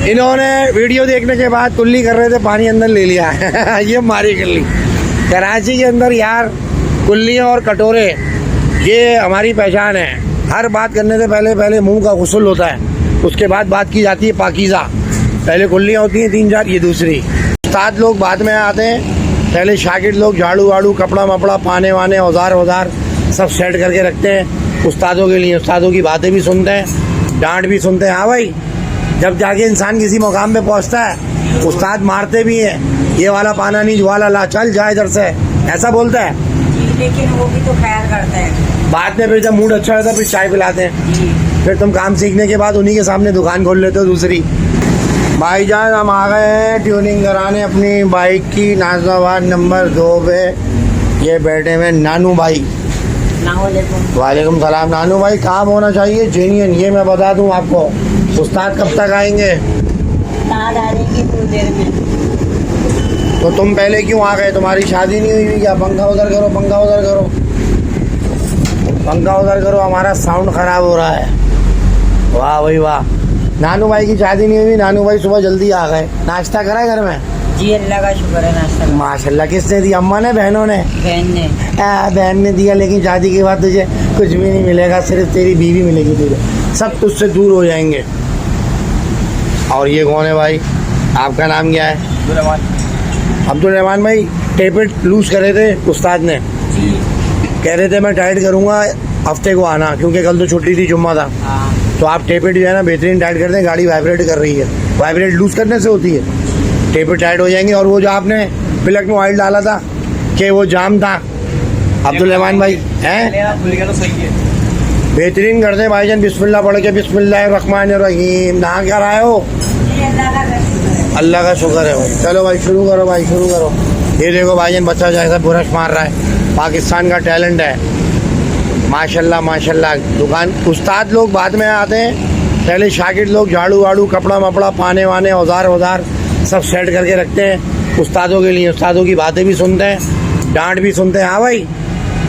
इन्होंने वीडियो देखने के बाद कुल्ली कर रहे थे, पानी अंदर ले लिया ये मारी कुल्ली। कराची के अंदर यार कुल्लियाँ और कटोरे ये हमारी पहचान है। हर बात करने से पहले मुंह का गुस्ल होता है, उसके बाद बात की जाती है पाकीज़ा। पहले कुल्लियाँ होती हैं 3-4, ये दूसरी। उस्ताद लोग बाद में आते हैं, पहले शागिर्द लोग झाड़ू वाड़ू कपड़ा मपड़ा पाने वाने औजार सब सेट करके रखते हैं उस्तादों के लिए। उस्तादों की बातें भी सुनते हैं, डांट भी सुनते हैं। हाँ भाई, जब जाके इंसान किसी मुकाम पे पहुंचता है उस्ताद मारते भी हैं, ये वाला पाना नहीं, जो वाला ला, चल जा इधर से, ऐसा बोलता है। लेकिन वो भी तो ख्याल करता है। बाद में फिर जब मूड अच्छा रहता है फिर चाय पिलाते हैं। फिर तुम काम सीखने के बाद उन्हीं के सामने दुकान खोल लेते हो दूसरी। भाईजान हम आ गए हैं ट्यूनिंग कराने अपनी बाइक की, नाज़िमाबाद नंबर 2 पे। ये बैठे हुए नानू भाई। वालेकुम सलाम। नानू भाई काम होना चाहिए जेन्युइन, ये मैं बता दूं आपको। उस्ताद कब तक आएंगे? उस्ताद आएंगे थोड़ी देर में। तो तुम पहले क्यों आ गए? तुम्हारी शादी नहीं हुई क्या? पंखा उधर करो, पंखा उधर करो, पंखा उधर करो, हमारा साउंड ख़राब हो रहा है। वाह भाई वाह। नानू भाई की शादी नहीं हुई, नानू भाई सुबह जल्दी आ गए। नाश्ता करा घर में? जी अल्लाह का शुक्र है, नाश्ता माशाल्लाह। किसने दिया, अम्मा ने बहनों ने? बहन ने दिया। लेकिन शादी के बाद तुझे कुछ भी नहीं मिलेगा, सिर्फ तेरी बीवी मिलेगी तुझे, सब तुझसे दूर हो जाएंगे। और ये कौन है भाई? आपका नाम क्या है? अब्दुल रहमान भाई। टेपेट लूज करे थे उस्ताद ने, कह रहे थे मैं टाइट करूँगा हफ्ते को आना, क्योंकि कल तो छुट्टी थी, जुम्मा था। तो आप टेपेट जो है ना बेहतरीन टाइट कर दें। गाड़ी वाइब्रेट कर रही है, वाइब्रेट लूज करने से होती है, टेपेट टाइट हो जाएंगे। और वो जो आपने प्लग में ऑयल डाला था कि वो जाम था, अब्दुल रहमान भाई हैं बेहतरीन कर दे भाईजान। बिस्मिल्लाह पढ़ के, बिस्मिल्लाहिर्रहमानिर्रहीम। नहा कर आए हो? अल्लाह का शुक्र है भाई। चलो भाई शुरू करो, भाई शुरू करो। ये देखो भाईजान बच्चा जैसा बुरश मार रहा है, पाकिस्तान का टैलेंट है माशाल्लाह माशाल्लाह। दुकान उस्ताद लोग बाद में आते हैं, पहले शागिर्द लोग झाड़ू वाड़ू कपड़ा मपड़ा पाने वाने औजार सब सेट करके रखते हैं उस्तादों के लिए। उस्तादों की बातें भी सुनते हैं, डांट भी सुनते हैं। हाँ भाई,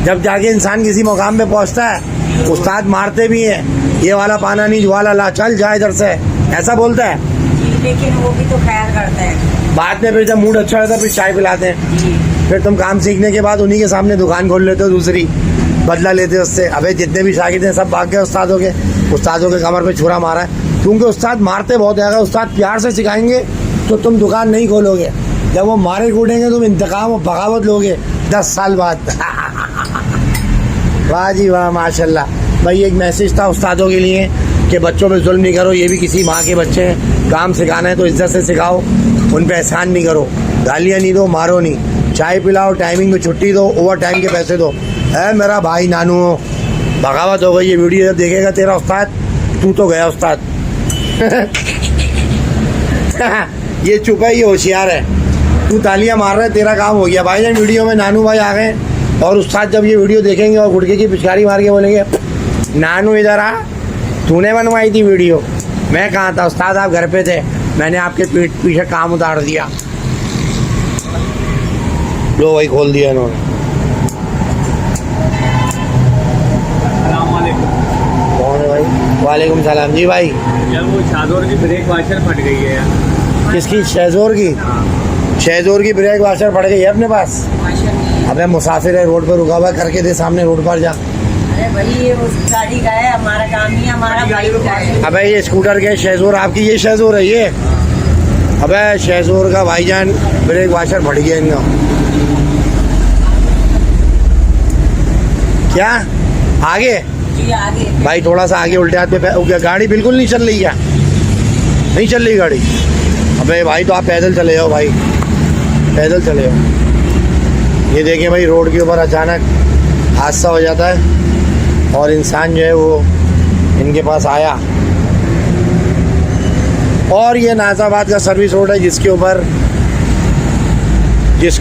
जब जाके इंसान किसी मुकाम पे पहुंचता है उस्ताद मारते भी हैं, ये वाला पाना नहीं, जो वाला ला, चल जा इधर से, ऐसा बोलता है। लेकिन वो भी तो ख्याल करता है। बाद में फिर जब मूड अच्छा रहता है फिर चाय पिलाते हैं। फिर तुम काम सीखने के बाद उन्हीं के सामने दुकान खोल लेते हो दूसरी, बदला लेते हो उससे। अबे जितने भी शागिर्द हैं सब भाग गए उस्तादों के कमर पे छुरा मारा है, क्योंकि उस्ताद मारते बहुत है। अगर उस्ताद प्यार से सिखाएंगे तो तुम दुकान नहीं खोलोगे, जब वो मारे कूटेंगे तुम इंतकाम और बगावत लोगे 10 साल बाद। वाह जी वाह माशाल्लाह। भाई एक मैसेज था उस्तादों के लिए कि बच्चों पे जुल्म नहीं करो, ये भी किसी माँ के बच्चे हैं, काम सिखाना है तो इज्जत से सिखाओ, उन पे एहसान नहीं करो, गालियाँ नहीं दो, मारो नहीं, चाय पिलाओ, टाइमिंग में छुट्टी दो, ओवर टाइम के पैसे दो। है मेरा भाई नानू, बगावत हो गई। ये वीडियो जब देखेगा तेरा उस्ताद, तू तो गया उस्ताद। ये चुप है, ये होशियार है, तू तालियां मार रहा है, तेरा काम हो गया। भाईजान वीडियो में नानू भाई आ गए, और उस्ताद जब ये वीडियो देखेंगे और गुड़के की पिचकारी मार के बोलेंगे नानू इधर आ, तूने बनवाई थी वीडियो? मैं कहाँ था उस्ताद, आप घर पे थे, मैंने आपके पीछे काम उतार दिया। लो भाई खोल दिया इन्होंने। कौन है भाई? वालेकुम सलाम जी भाई। यार वो शाहजोर की ब्रेक वाशर फट गई है यार। किसकी? शहजोर की? शहजोर की ब्रेक वाशर फट गई है अपने पास? अबे मुसाफिर है, रोड पर रुका हुआ, करके दे, सामने रोड पर जा। अरे भाई ये उस गाड़ी का है, हमारा काम नहीं है, हमारा बाइक का है। अबे ये स्कूटर के शहजोर आपकी, ये शहजोर है ये? अबे शहजोर का भाईजान ब्रेक वाशर फट गया इनका। क्या आगे? जी आगे भाई थोड़ा सा आगे उल्टे हाथ पे। गाड़ी बिल्कुल नहीं चल रही है? नहीं चल रही गाड़ी? अबे भाई तो आप पैदल चले जाओ भाई, पैदल चले जाओ। ये देखें भाई, रोड के ऊपर अचानक हादसा हो जाता है और इंसान जो है वो इनके पास आया। और ये नाज़िमाबाद का सर्विस रोड है जिसके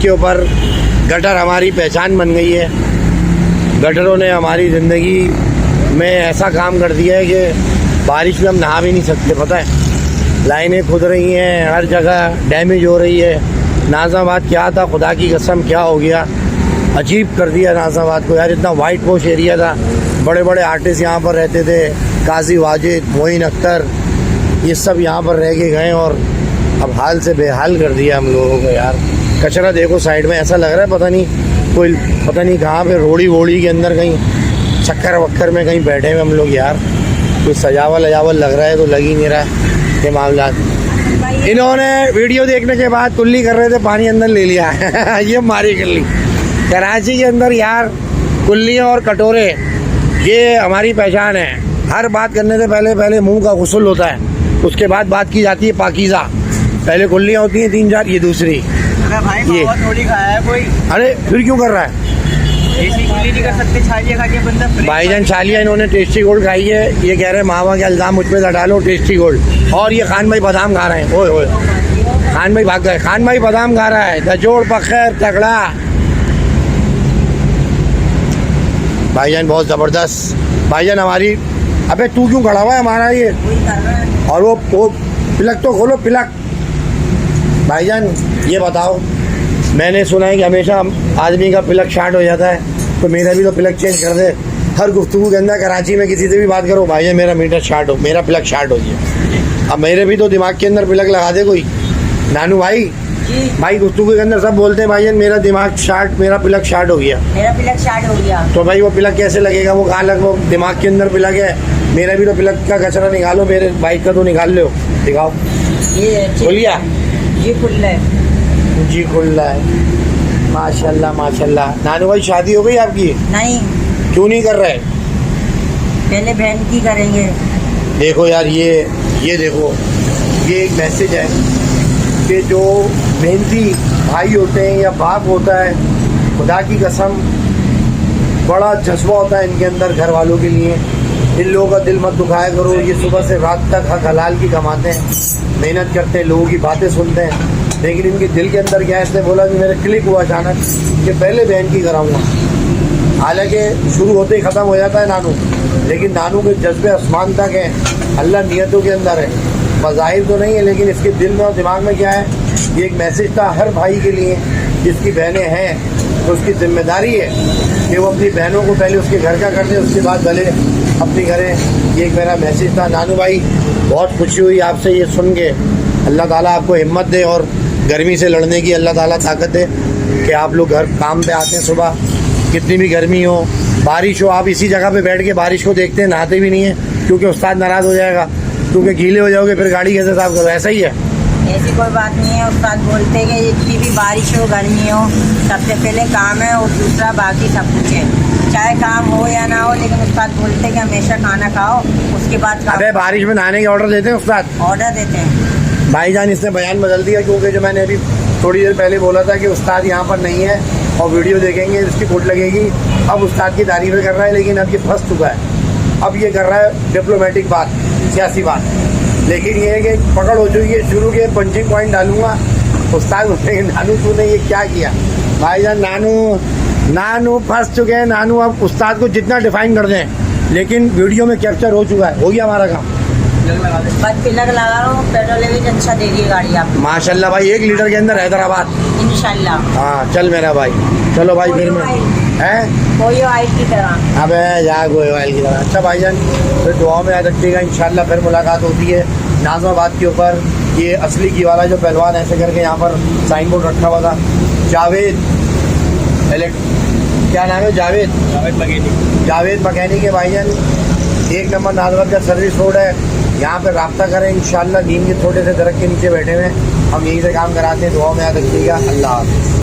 ऊपर गटर हमारी पहचान बन गई है। गटरों ने हमारी ज़िंदगी में ऐसा काम कर दिया है कि बारिश में हम नहा भी नहीं सकते, पता है। लाइनें खुद रही हैं, हर जगह डैमेज हो रही है। नाज़िमाबाद क्या था, खुदा की कसम क्या हो गया, अजीब कर दिया नाज़िमाबाद को यार। इतना वाइट वॉश एरिया था, बड़े बड़े आर्टिस्ट यहाँ पर रहते थे, काजी वाजिद, मोइन अख्तर, ये सब यहाँ पर रह के गए और अब हाल से बेहाल कर दिया हम लोगों को यार। कचरा देखो साइड में, ऐसा लग रहा है पता नहीं कहाँ पे रोड़ी वोड़ी के अंदर कहीं चक्कर वक्कर में कहीं बैठे हुए हम लोग यार। कोई सजावल लग रहा है तो लग ही नहीं रहा है ये मामला। इन्होंने वीडियो देखने के बाद कुल्ली कर रहे थे, पानी अंदर ले लिया ये मारी कुल्ली। कराची के अंदर यार कुल्लियाँ और कटोरे ये हमारी पहचान है। हर बात करने से पहले मुंह का गुस्ल होता है, उसके बाद बात की जाती है पाकीज़ा। पहले कुल्लियाँ होती हैं 3-4, ये दूसरी। अरे भाई ये थोड़ी खाया है कोई, अरे फिर क्यों कर रहा है? ऐसी कुल्ली नहीं कर सकते, छालिया खा के बंदा भाईजान छालिया इन्होंने टेस्टी गोल्ड खाई है। ये कह रहे हैं मावा के इल्ज़ाम मुझ पे डालो टेस्टी गोल्ड। और ये खान भाई बादाम खा रहे हैं। ओए ओए खान भाई भाग गए। खान भाई बादाम खा रहा है। दजोड़ पखैर तगड़ा भाईजान, बहुत ज़बरदस्त भाईजान हमारी। अबे तू क्यों खड़ा हुआ है हमारा ये? और वो पिलक तो खोलो पिलक। भाईजान ये बताओ, मैंने सुना है कि हमेशा आदमी का पिलक शार्ट हो जाता है, तो मेरा भी तो पिलक चेंज कर दे। हर गुफ्तगू के अंदर कराची में किसी से भी बात करो, भाईजान मेरा मीटर शार्ट हो, मेरा पिलक शार्ट हो गया। अब मेरे भी तो दिमाग के अंदर पिलक लगा दे कोई। नानू भाई भाई गुफ्तगू के अंदर सब बोलते हैं भाईजान मेरा दिमाग शार्ट, मेरा पिलक शार्ट हो गया। मेरा पिलक शार्ट हो गया तो भाई वो पिलक कैसे लगेगा? वो कहाँ लग, वो दिमाग के अंदर पिलक है। मेरा भी तो पिलक का कचरा निकालो, मेरे बाइक का तो निकाल लो, दिखाओ। ये बोलिया ये खुल्ला है जी, खुल्ला है। माशाल्लाह माशाल्लाह। नानू भाई शादी हो गई आपकी? नहीं, क्यों नहीं कर रहे? पहले बहन की करेंगे। देखो यार ये देखो, ये एक मैसेज है कि जो मेहनती भाई होते हैं या बाप होता है, खुदा की कसम बड़ा जज्बा होता है इनके अंदर घर वालों के लिए। इन लोगों का दिल मत दुखाया करो। ये सुबह से रात तक हक हलाल की कमाते हैं, मेहनत करते हैं, लोगों की बातें सुनते हैं, लेकिन इनके दिल के अंदर क्या है? इसने बोला कि मेरे क्लिक हुआ अचानक कि पहले बहन की कराऊंगा। हालांकि शुरू होते ही ख़त्म हो जाता है नानू, लेकिन नानू के जज्बे आसमान तक हैं। अल्लाह नियतों के अंदर है, मज़ाहिर तो नहीं है, लेकिन इसके दिल में और दिमाग में क्या है? ये एक मैसेज था हर भाई के लिए जिसकी बहनें हैं, तो उसकी जिम्मेदारी है कि वो अपनी बहनों को पहले उसके घर का कर दे, उसके बाद भले अपनी करें। ये एक मेरा मैसेज था। नानू भाई बहुत खुशी हुई आपसे ये सुन के। अल्लाह ताला आपको हिम्मत दे और गर्मी से लड़ने की अल्लाह ताला ताकत दे कि आप लोग घर काम पे आते हैं सुबह, कितनी भी गर्मी हो, बारिश हो, आप इसी जगह पे बैठ के बारिश को देखते हैं, नहाते भी नहीं है क्योंकि उस्ताद नाराज़ हो जाएगा, क्योंकि गीले हो जाओगे फिर गाड़ी कैसे साफ करो। ऐसा ही है? ऐसी कोई बात नहीं है। उस्ताद बोलते हैं कि जितनी भी बारिश हो गर्मी हो, सबसे पहले काम है और दूसरा बाकी सब कुछ है, चाहे काम हो या ना हो। लेकिन उस्ताद बोलते हैं कि हमेशा खाना खाओ, उसके बाद अबे बारिश में नहाने के ऑर्डर देते हैं उस्ताद? ऑर्डर देते हैं। भाईजान इसने बयान बदल दिया, क्योंकि जो मैंने अभी थोड़ी देर पहले बोला था कि उस्ताद यहाँ पर नहीं है और वीडियो देखेंगे इसकी कोट लगेगी, अब उस्ताद की तारीफ़ें कर रहा है, लेकिन अब ये फंस चुका है। अब ये कर रहा है डिप्लोमेटिक बात, सियासी बात, लेकिन ये है कि पकड़ हो चुकी है। शुरू के पंचिंग पॉइंट डालूंगा, उस्ताद बोलेंगे नानू तूने ये क्या किया? भाईजान नानू फंस चुके हैं। नानू अब उस्ताद को जितना डिफाइन कर दें, लेकिन वीडियो में कैप्चर हो चुका है। हो गया हमारा काम। बस पिलक लगा रहा हूँ, पेट्रोल लेवल अच्छा दे रही है गाड़ी आप। माशाल्लाह भाई, 1 लीटर के अंदर हैदराबाद इंशाल्लाह। हाँ चल मेरा भाई, चलो भाई फिर मैं हैं कोई ऑयल की तरह। अबे जा गोए वाइल की तरह। अच्छा भाईजान फिर दुआओं में याद रखिएगा, इंशाल्लाह फिर मुलाकात होती है नाज़माबाद के ऊपर। ये असली की वाला जो पहलवान ऐसे करके यहाँ पर साइन बोर्ड रखा हुआ था, जावेद क्या नाम है? जावेद मकैनिक है भाईजान। 1 नंबर नाज़माबाद का सर्विस रोड है, यहाँ पे रब्ता करें इंशाल्लाह। नीम के छोटे से दरख्त के नीचे बैठे हुए हम यहीं से काम कराते हैं। दुआओं में याद रखिएगा। अल्लाह हाफ़िज़।